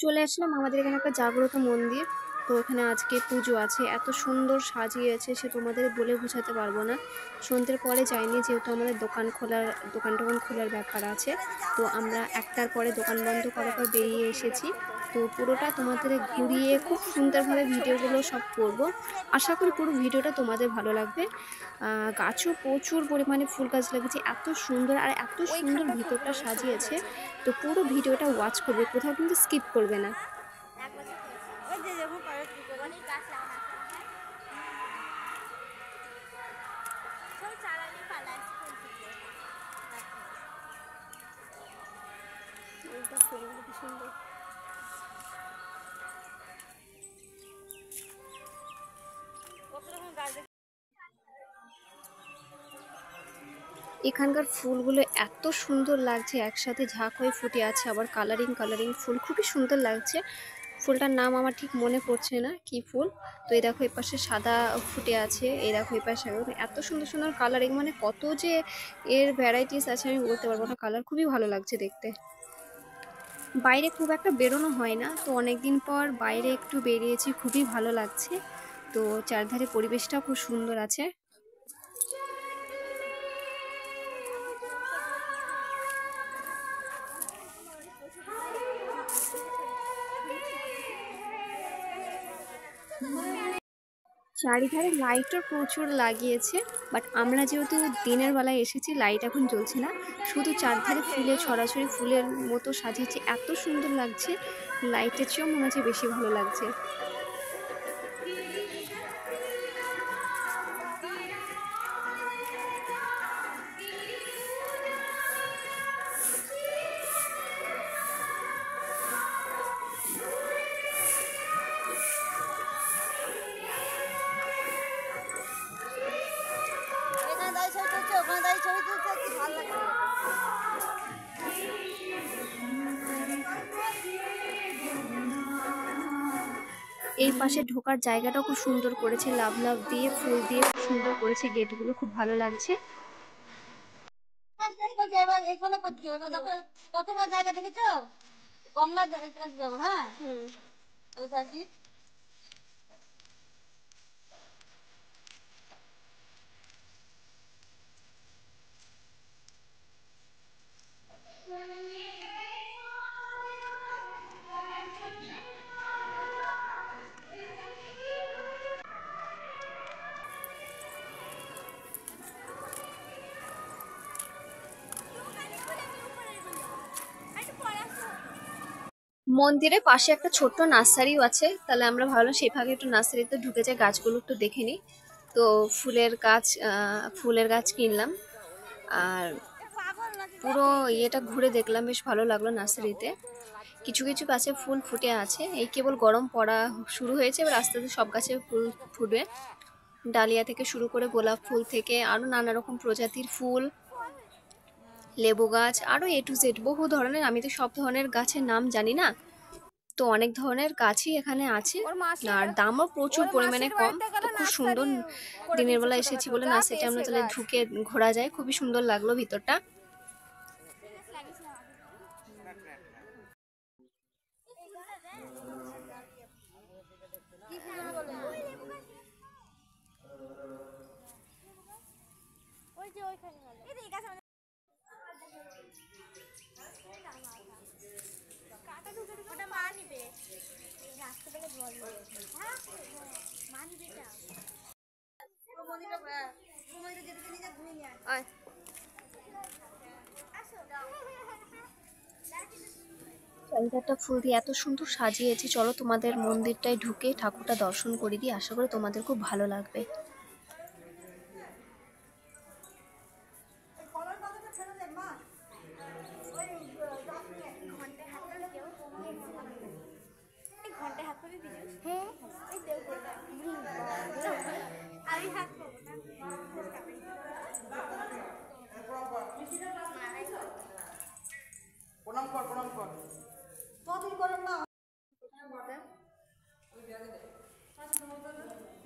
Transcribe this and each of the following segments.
চলে আসলাম আমাদের এখানে একটা জাগ্রত মন্দির। তো এখানে আজকে পুজো আছে, এত সুন্দর সাজিয়েছে সে তোমাদের বলে বোঝাতে পারবো না। সন্ধ্যের পরে যাইনি, যেহেতু আমাদের দোকান টোকান খোলার ব্যাপার আছে। তো আমরা একটার পরে দোকান বন্ধ করার পর বেরিয়ে এসেছি। তো পুরোটা তোমাদের ঘুরিয়ে খুব সুন্দরভাবে ভিডিওগুলো সব করব। আশা করি পুরো ভিডিওটা তোমাদের ভালো লাগবে। গাছও প্রচুর পরিমাণে ফুল গাছ লাগিয়েছে, এত সুন্দর আর এত সুন্দর ভিতরটা সাজিয়েছে। তো পুরো ভিডিওটা ওয়াচ করবে, কোথাও কিন্তু স্কিপ করবে না। এখানকার ফুলগুলো এত সুন্দর লাগছে, একসাথে ঝাঁক হয়ে ফুটে আছে, আবার কালারিং কালারিং ফুল, খুবই সুন্দর লাগছে। ফুলটার নাম আমার ঠিক মনে পড়ছে না কি ফুল। তো এই দেখো, এই পাশে সাদা ফুটে আছে, এই দেখো এই পাশে এত সুন্দর সুন্দর কালারিং, মানে কত যে এর ভ্যারাইটিস আছে আমি বলতে পারবো না। কালার খুবই ভালো লাগছে দেখতে। বাইরে খুব একটা বেরোনো হয় না, তো অনেকদিন পর বাইরে একটু বেরিয়েছি, খুবই ভালো লাগছে। তো চারধারে পরিবেশটাও খুব সুন্দর আছে। চারিধারে লাইটও প্রচুর লাগিয়েছে, বাট আমরা যেহেতু দিনের বেলায় এসেছি, লাইট এখন জ্বলছে না, শুধু চারধারে ফুলে ছড়াছড়ি ফুলের মতো সাজিয়েছে, এত সুন্দর লাগছে। লাইটের চেয়েও মনে হচ্ছে বেশি ভালো লাগছে। এই পাশে ঢোকার জায়গাটাও খুব সুন্দর করেছে, লাভ লাভ দিয়ে ফুল দিয়ে খুব সুন্দর করেছে, গেটগুলো খুব ভালো লাগছে। মন্দিরের পাশে একটা ছোট্ট নার্সারিও আছে, তাহলে আমরা ভাবলাম সেই ভাগে একটু নার্সারিতে ঢুকে যাই, গাছগুলো একটু দেখে নিই। তো ফুলের গাছ কিনলাম, আর পুরো ইয়েটা ঘুরে দেখলাম, বেশ ভালো লাগলো নার্সারিতে। কিছু কিছু গাছে ফুল ফুটে আছে, এই কেবল গরম পড়া শুরু হয়েছে, এবার আস্তে আস্তে সব গাছে ফুল ফুটবে। ডালিয়া থেকে শুরু করে গোলাপ ফুল থেকে আরও নানা রকম প্রজাতির ফুল, লেবু গাছ, আরও এ টু জেড বহু ধরনের। আমি তো সব ধরনের গাছের নাম জানি না, তো অনেক ধরনের গাছই এখানে আছে, আর দামও প্রচুর পরিমাণে কম। তো খুব সুন্দর, দিনের বেলা এসেছি বলে নার্সারিতে আমরা তাহলে ঢুকে ঘোরা যায়, খুবই সুন্দর লাগলো ভিতরটা। চারিধারটা ফুল দিয়ে এত সুন্দর সাজিয়েছে, চলো তোমাদের মন্দিরটায় ঢুকে ঠাকুরটা দর্শন করে দিই, আশা করি তোমাদের খুব ভালো লাগবে।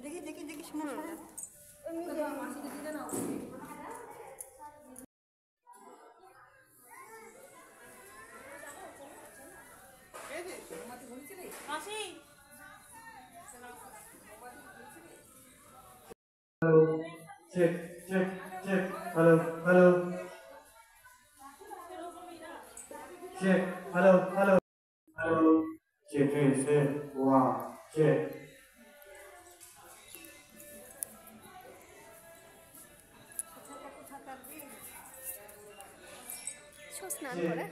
দেখি দেখি দেখি শোনা মাসি check, check, check. Hello, hello. Check, hello, hello. Hello. Check, check. Wow, check. স্নান করে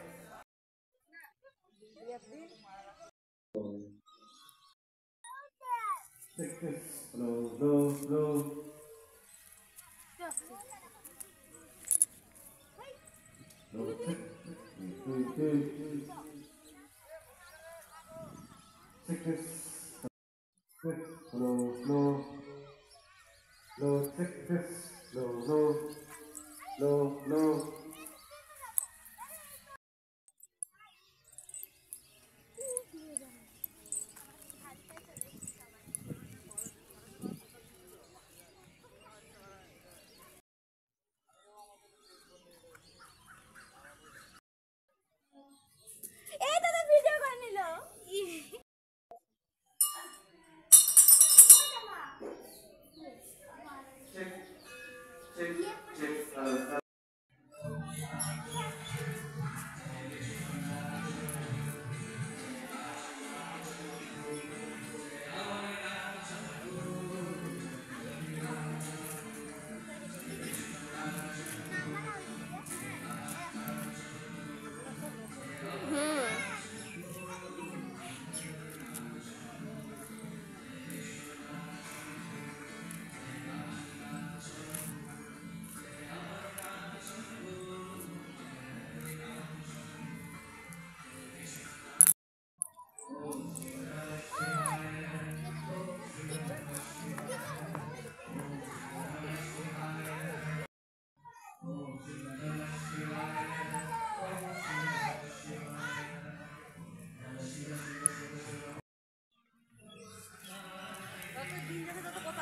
Check, check. Hello, hello, hello. Hello, check. Check, check. Check. Hello, hello. Hello, check, check. Hello, hello. Hello, hello. এই দাদা video করে নিল Check, check, check. Hello, hello.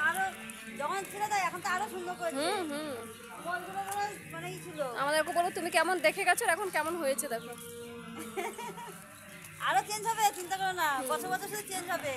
আরো যখন ছিল তাই এখন তো আরো সুন্দর করে বন্ধুরা মানে ই ছিল আমাদেরকে বলো তুমি কেমন দেখে গেছো আর এখন কেমন হয়েছে দেখো আরো চেঞ্জ হবে চিন্তা করো না বছর বছর শুধু চেঞ্জ হবে